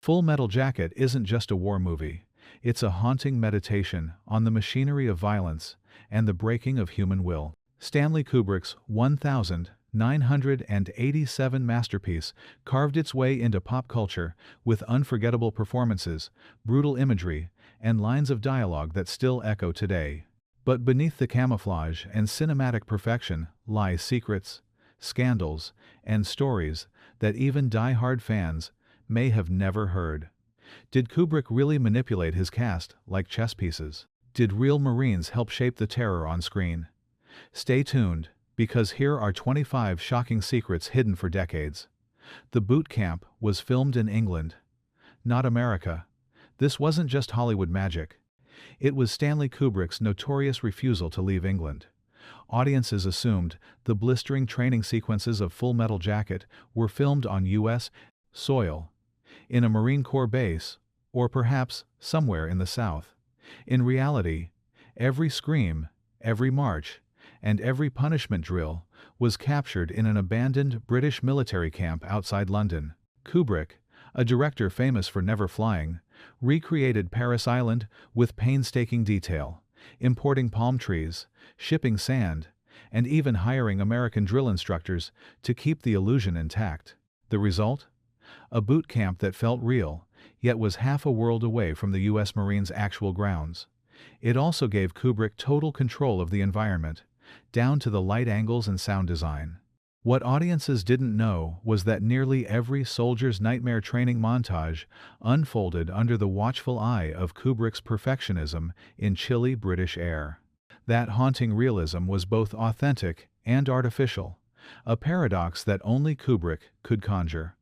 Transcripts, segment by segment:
Full Metal Jacket isn't just a war movie. It's a haunting meditation on the machinery of violence and the breaking of human will. Stanley Kubrick's 1987 masterpiece carved its way into pop culture with unforgettable performances, brutal imagery, and lines of dialogue that still echo today. But beneath the camouflage and cinematic perfection lie secrets, scandals, and stories that even die-hard fans may have never heard. Did Kubrick really manipulate his cast like chess pieces? Did real Marines help shape the terror on screen? Stay tuned, because here are 25 shocking secrets hidden for decades. The Boot Camp was filmed in England, not America. This wasn't just Hollywood magic. It was Stanley Kubrick's notorious refusal to leave England. Audiences assumed the blistering training sequences of Full Metal Jacket were filmed on U.S. soil, in a Marine Corps base, or perhaps somewhere in the South. In reality, every scream, every march, and every punishment drill was captured in an abandoned British military camp outside London. Kubrick, a director famous for never flying, recreated Paris Island with painstaking detail, importing palm trees, shipping sand, and even hiring American drill instructors to keep the illusion intact. The result? A boot camp that felt real, yet was half a world away from the U.S. Marines' actual grounds. It also gave Kubrick total control of the environment, down to the light angles and sound design. What audiences didn't know was that nearly every soldier's nightmare training montage unfolded under the watchful eye of Kubrick's perfectionism in chilly British air. That haunting realism was both authentic and artificial, a paradox that only Kubrick could conjure.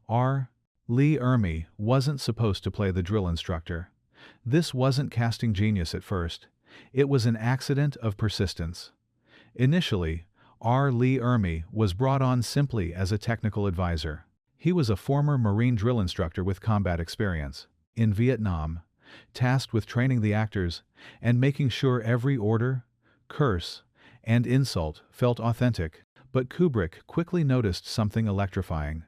R. Lee Ermey wasn't supposed to play the drill instructor. This wasn't casting genius at first. It was an accident of persistence. Initially, R. Lee Ermey was brought on simply as a technical advisor. He was a former Marine drill instructor with combat experience in Vietnam, tasked with training the actors and making sure every order, curse, and insult felt authentic. But Kubrick quickly noticed something electrifying: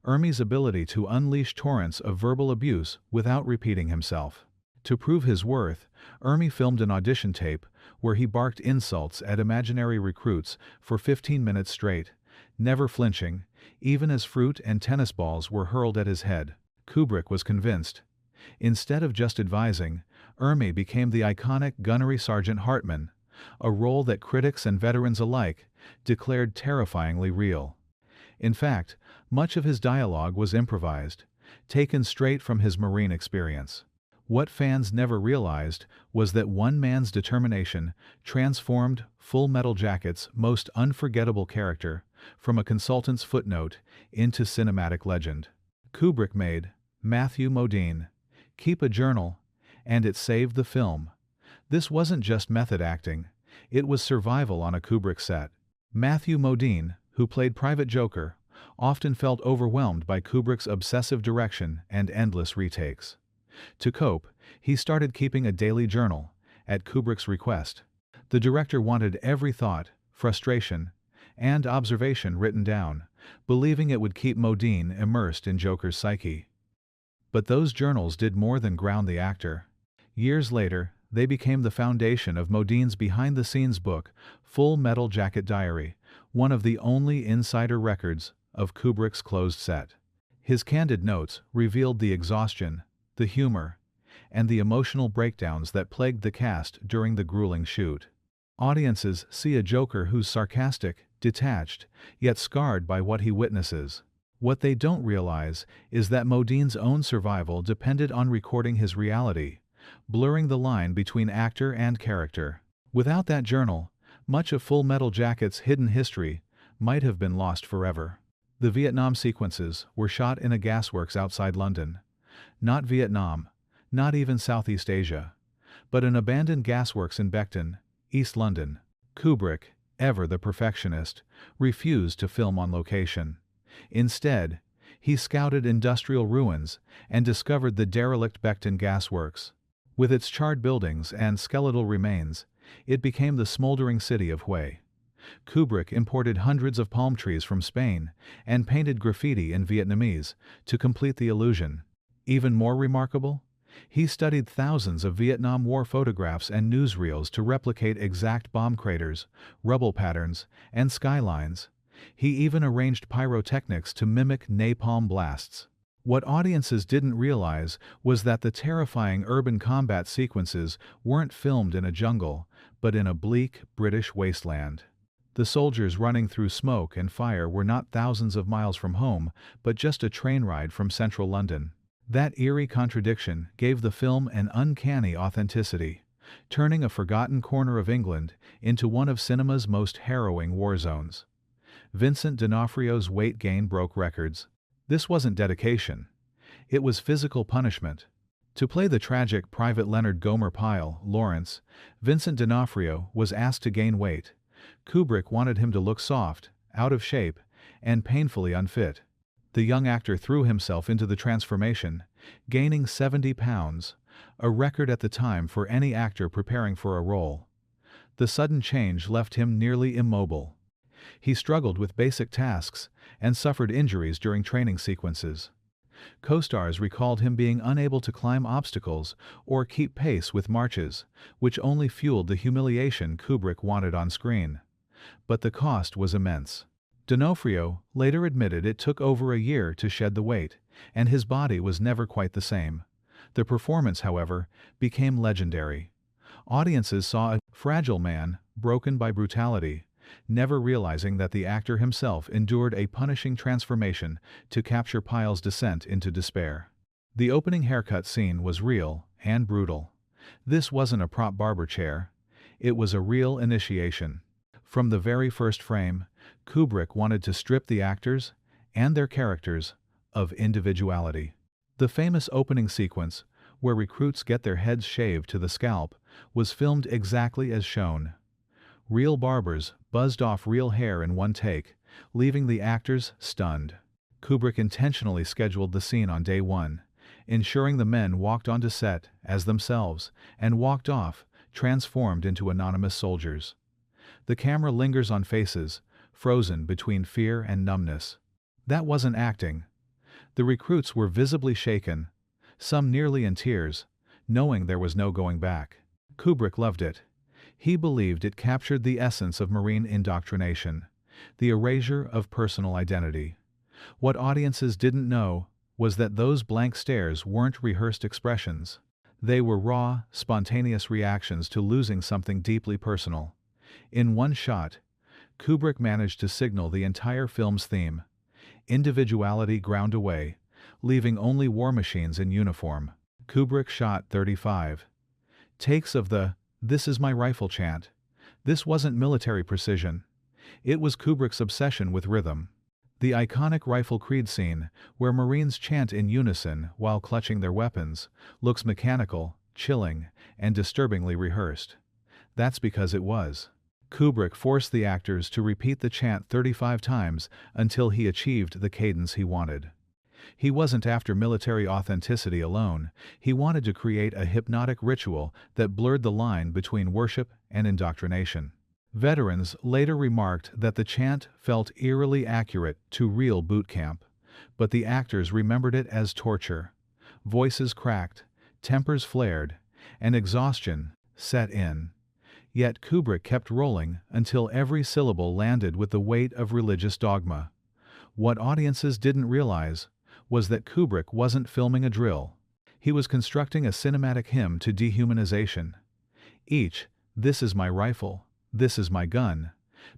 Ermey's ability to unleash torrents of verbal abuse without repeating himself. To prove his worth, Ermey filmed an audition tape where he barked insults at imaginary recruits for 15 minutes straight, never flinching, even as fruit and tennis balls were hurled at his head. Kubrick was convinced. Instead of just advising, Ermey became the iconic Gunnery Sergeant Hartman, a role that critics and veterans alike declared terrifyingly real. In fact, much of his dialogue was improvised, taken straight from his Marine experience. What fans never realized was that one man's determination transformed Full Metal Jacket's most unforgettable character from a consultant's footnote into cinematic legend. Kubrick made Matthew Modine keep a journal, and it saved the film. This wasn't just method acting, it was survival on a Kubrick set. Matthew Modine, who played Private Joker, often felt overwhelmed by Kubrick's obsessive direction and endless retakes. To cope, he started keeping a daily journal, at Kubrick's request. The director wanted every thought, frustration, and observation written down, believing it would keep Modine immersed in Joker's psyche. But those journals did more than ground the actor. Years later, they became the foundation of Modine's behind-the-scenes book, Full Metal Jacket Diary, one of the only insider records of Kubrick's closed set. His candid notes revealed the exhaustion, the humor, and the emotional breakdowns that plagued the cast during the grueling shoot. Audiences see a Joker who's sarcastic, detached, yet scarred by what he witnesses. What they don't realize is that Modine's own survival depended on recording his reality, blurring the line between actor and character. Without that journal, much of Full Metal Jacket's hidden history might have been lost forever. The Vietnam sequences were shot in a gasworks outside London. Not Vietnam, not even Southeast Asia, but an abandoned gasworks in Beckton, East London. Kubrick, ever the perfectionist, refused to film on location. Instead, he scouted industrial ruins and discovered the derelict Beckton gasworks. With its charred buildings and skeletal remains, it became the smoldering city of Hue. Kubrick imported hundreds of palm trees from Spain and painted graffiti in Vietnamese to complete the illusion. Even more remarkable? He studied thousands of Vietnam War photographs and newsreels to replicate exact bomb craters, rubble patterns, and skylines. He even arranged pyrotechnics to mimic napalm blasts. What audiences didn't realize was that the terrifying urban combat sequences weren't filmed in a jungle, but in a bleak, British wasteland. The soldiers running through smoke and fire were not thousands of miles from home, but just a train ride from central London. That eerie contradiction gave the film an uncanny authenticity, turning a forgotten corner of England into one of cinema's most harrowing war zones. Vincent D'Onofrio's weight gain broke records. This wasn't dedication. It was physical punishment. To play the tragic Private Leonard Gomer Pyle, Lawrence, Vincent D'Onofrio was asked to gain weight. Kubrick wanted him to look soft, out of shape, and painfully unfit. The young actor threw himself into the transformation, gaining 70 pounds, a record at the time for any actor preparing for a role. The sudden change left him nearly immobile. He struggled with basic tasks and suffered injuries during training sequences. Co-stars recalled him being unable to climb obstacles or keep pace with marches, which only fueled the humiliation Kubrick wanted on screen. But the cost was immense. D'Onofrio later admitted it took over a year to shed the weight, and his body was never quite the same. The performance, however, became legendary. Audiences saw a fragile man broken by brutality, never realizing that the actor himself endured a punishing transformation to capture Pyle's descent into despair. The opening haircut scene was real and brutal. This wasn't a prop barber chair. It was a real initiation. From the very first frame, Kubrick wanted to strip the actors and their characters of individuality. The famous opening sequence, where recruits get their heads shaved to the scalp, was filmed exactly as shown. Real barbers buzzed off real hair in one take, leaving the actors stunned. Kubrick intentionally scheduled the scene on day one, ensuring the men walked onto set as themselves and walked off, transformed into anonymous soldiers. The camera lingers on faces, frozen between fear and numbness. That wasn't acting. The recruits were visibly shaken, some nearly in tears, knowing there was no going back. Kubrick loved it. He believed it captured the essence of Marine indoctrination, the erasure of personal identity. What audiences didn't know was that those blank stares weren't rehearsed expressions. They were raw, spontaneous reactions to losing something deeply personal. In one shot, Kubrick managed to signal the entire film's theme: individuality ground away, leaving only war machines in uniform. Kubrick shot 35 takes of the "This is my rifle" chant. This wasn't military precision. It was Kubrick's obsession with rhythm. The iconic Rifle Creed scene, where Marines chant in unison while clutching their weapons, looks mechanical, chilling, and disturbingly rehearsed. That's because it was. Kubrick forced the actors to repeat the chant 35 times until he achieved the cadence he wanted. He wasn't after military authenticity alone. He wanted to create a hypnotic ritual that blurred the line between worship and indoctrination. Veterans later remarked that the chant felt eerily accurate to real boot camp, but the actors remembered it as torture. Voices cracked, tempers flared, and exhaustion set in. Yet Kubrick kept rolling until every syllable landed with the weight of religious dogma. What audiences didn't realize was that Kubrick wasn't filming a drill. He was constructing a cinematic hymn to dehumanization. Each "This is my rifle, this is my gun"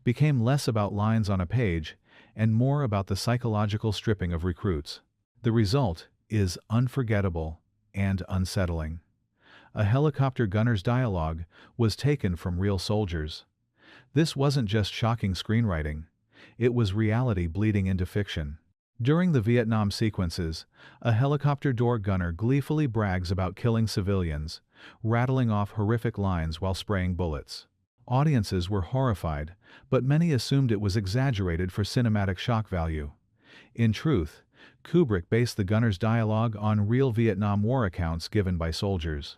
became less about lines on a page and more about the psychological stripping of recruits. The result is unforgettable and unsettling. A helicopter gunner's dialogue was taken from real soldiers. This wasn't just shocking screenwriting. It was reality bleeding into fiction. During the Vietnam sequences, a helicopter door gunner gleefully brags about killing civilians, rattling off horrific lines while spraying bullets. Audiences were horrified, but many assumed it was exaggerated for cinematic shock value. In truth, Kubrick based the gunner's dialogue on real Vietnam War accounts given by soldiers.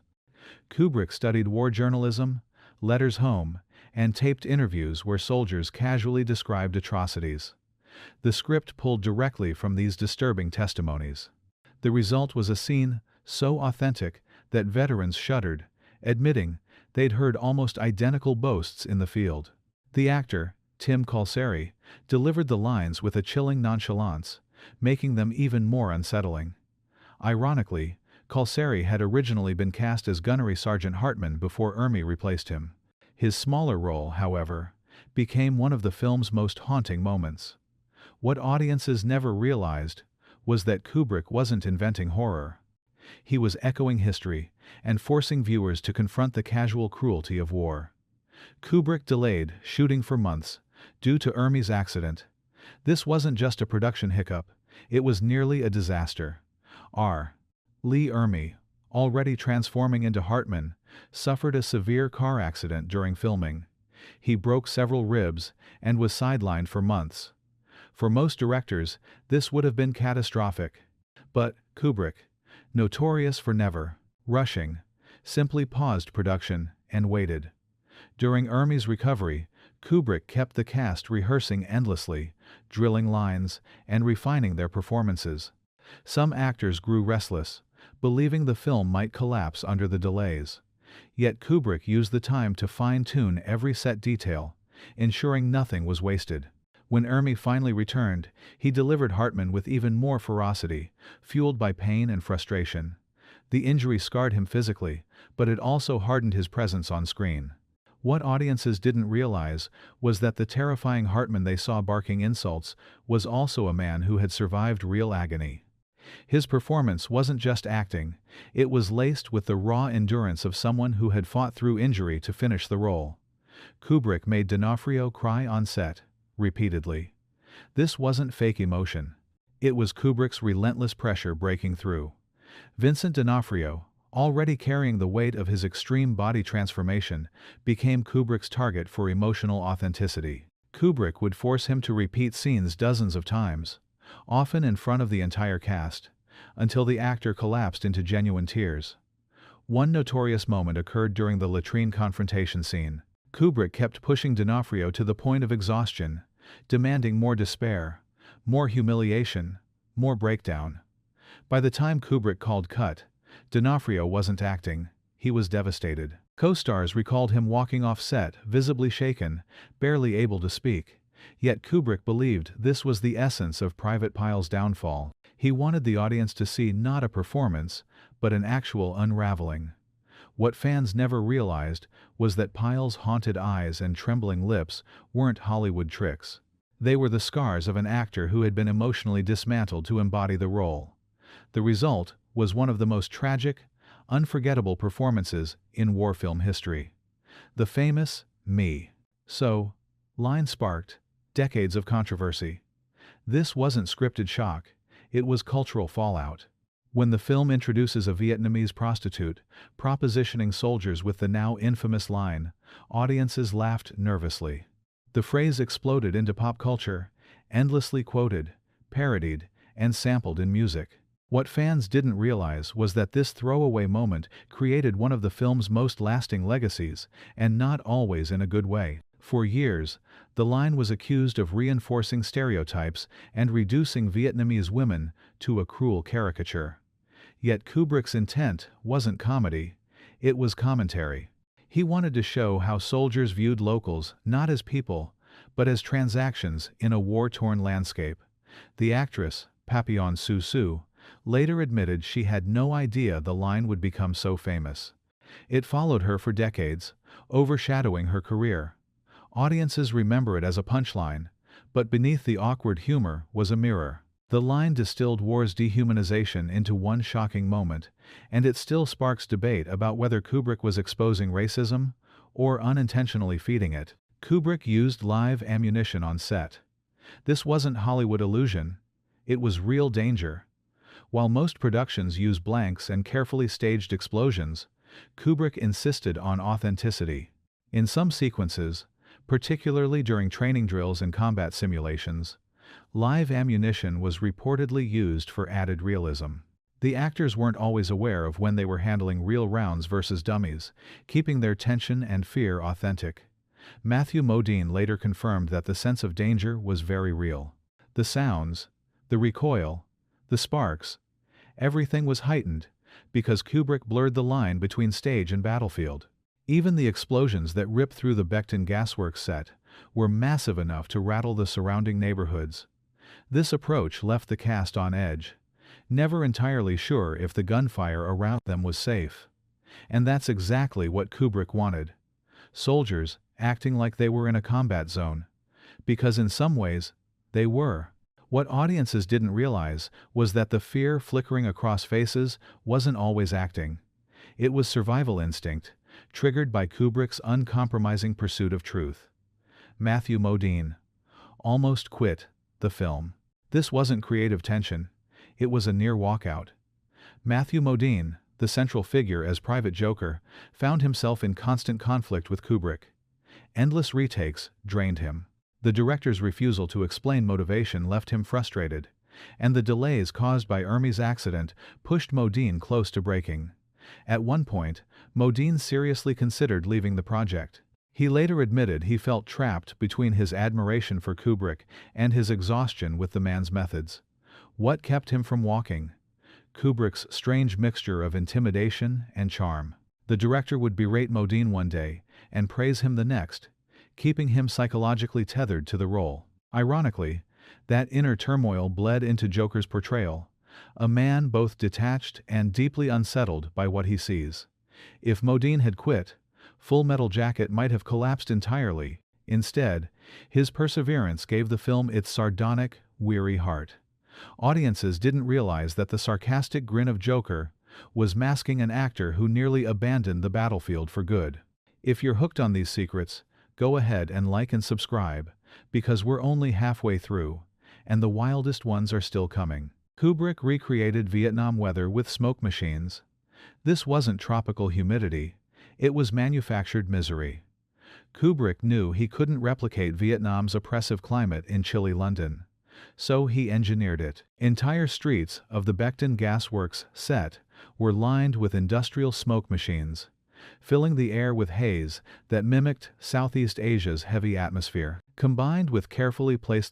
Kubrick studied war journalism, letters home, and taped interviews where soldiers casually described atrocities. The script pulled directly from these disturbing testimonies. The result was a scene so authentic that veterans shuddered, admitting they'd heard almost identical boasts in the field. The actor, Tim Calseri, delivered the lines with a chilling nonchalance, making them even more unsettling. Ironically, Calseri had originally been cast as Gunnery Sergeant Hartman before Ermey replaced him. His smaller role, however, became one of the film's most haunting moments. What audiences never realized was that Kubrick wasn't inventing horror. He was echoing history and forcing viewers to confront the casual cruelty of war. Kubrick delayed shooting for months due to Ermey's accident. This wasn't just a production hiccup, it was nearly a disaster. R. Lee Ermey, already transforming into Hartman, suffered a severe car accident during filming. He broke several ribs and was sidelined for months. For most directors, this would have been catastrophic. But Kubrick, notorious for never rushing, simply paused production and waited. During Ermey's recovery, Kubrick kept the cast rehearsing endlessly, drilling lines, and refining their performances. Some actors grew restless, believing the film might collapse under the delays. Yet Kubrick used the time to fine-tune every set detail, ensuring nothing was wasted. When Ermey finally returned, he delivered Hartman with even more ferocity, fueled by pain and frustration. The injury scarred him physically, but it also hardened his presence on screen. What audiences didn't realize was that the terrifying Hartman they saw barking insults was also a man who had survived real agony. His performance wasn't just acting, it was laced with the raw endurance of someone who had fought through injury to finish the role. Kubrick made D'Onofrio cry on set, repeatedly. This wasn't fake emotion. It was Kubrick's relentless pressure breaking through. Vincent D'Onofrio, already carrying the weight of his extreme body transformation, became Kubrick's target for emotional authenticity. Kubrick would force him to repeat scenes dozens of times, often in front of the entire cast, until the actor collapsed into genuine tears. One notorious moment occurred during the latrine confrontation scene. Kubrick kept pushing D'Onofrio to the point of exhaustion, demanding more despair, more humiliation, more breakdown. By the time Kubrick called cut, D'Onofrio wasn't acting, he was devastated. Co-stars recalled him walking off set, visibly shaken, barely able to speak. Yet Kubrick believed this was the essence of Private Pile's downfall. He wanted the audience to see not a performance, but an actual unraveling. What fans never realized was that Pile's haunted eyes and trembling lips weren't Hollywood tricks. They were the scars of an actor who had been emotionally dismantled to embody the role. The result was one of the most tragic, unforgettable performances in war film history. The famous "Me So" line sparked decades of controversy. This wasn't scripted shock, it was cultural fallout. When the film introduces a Vietnamese prostitute, propositioning soldiers with the now infamous line, audiences laughed nervously. The phrase exploded into pop culture, endlessly quoted, parodied, and sampled in music. What fans didn't realize was that this throwaway moment created one of the film's most lasting legacies, and not always in a good way. For years, the line was accused of reinforcing stereotypes and reducing Vietnamese women to a cruel caricature. Yet Kubrick's intent wasn't comedy, it was commentary. He wanted to show how soldiers viewed locals not as people, but as transactions in a war-torn landscape. The actress, Papillon Su Su, later admitted she had no idea the line would become so famous. It followed her for decades, overshadowing her career. Audiences remember it as a punchline, but beneath the awkward humor was a mirror. The line distilled war's dehumanization into one shocking moment, and it still sparks debate about whether Kubrick was exposing racism or unintentionally feeding it. Kubrick used live ammunition on set. This wasn't Hollywood illusion, it was real danger. While most productions use blanks and carefully staged explosions, Kubrick insisted on authenticity. In some sequences, particularly during training drills and combat simulations, live ammunition was reportedly used for added realism. The actors weren't always aware of when they were handling real rounds versus dummies, keeping their tension and fear authentic. Matthew Modine later confirmed that the sense of danger was very real. The sounds, the recoil, the sparks, Everything was heightened, because Kubrick blurred the line between stage and battlefield. Even the explosions that ripped through the Becton Gasworks set were massive enough to rattle the surrounding neighborhoods. This approach left the cast on edge, never entirely sure if the gunfire around them was safe. And that's exactly what Kubrick wanted. Soldiers acting like they were in a combat zone. Because in some ways, they were. What audiences didn't realize was that the fear flickering across faces wasn't always acting. It was survival instinct, triggered by Kubrick's uncompromising pursuit of truth. Matthew Modine almost quit the film. This wasn't creative tension. It was a near walkout. Matthew Modine, the central figure as Private Joker, found himself in constant conflict with Kubrick. Endless retakes drained him. The director's refusal to explain motivation left him frustrated, and the delays caused by Hermes' accident pushed Modine close to breaking. At one point, Modine seriously considered leaving the project. He later admitted he felt trapped between his admiration for Kubrick and his exhaustion with the man's methods. What kept him from walking? Kubrick's strange mixture of intimidation and charm. The director would berate Modine one day and praise him the next, keeping him psychologically tethered to the role. Ironically, that inner turmoil bled into Joker's portrayal, a man both detached and deeply unsettled by what he sees. If Modine had quit, Full Metal Jacket might have collapsed entirely. Instead, his perseverance gave the film its sardonic, weary heart. Audiences didn't realize that the sarcastic grin of Joker was masking an actor who nearly abandoned the battlefield for good. If you're hooked on these secrets, go ahead and like and subscribe, because we're only halfway through, and the wildest ones are still coming. Kubrick recreated Vietnam weather with smoke machines. This wasn't tropical humidity, it was manufactured misery. Kubrick knew he couldn't replicate Vietnam's oppressive climate in chilly London, so he engineered it. Entire streets of the Becton Gasworks set were lined with industrial smoke machines, filling the air with haze that mimicked Southeast Asia's heavy atmosphere. Combined with carefully placed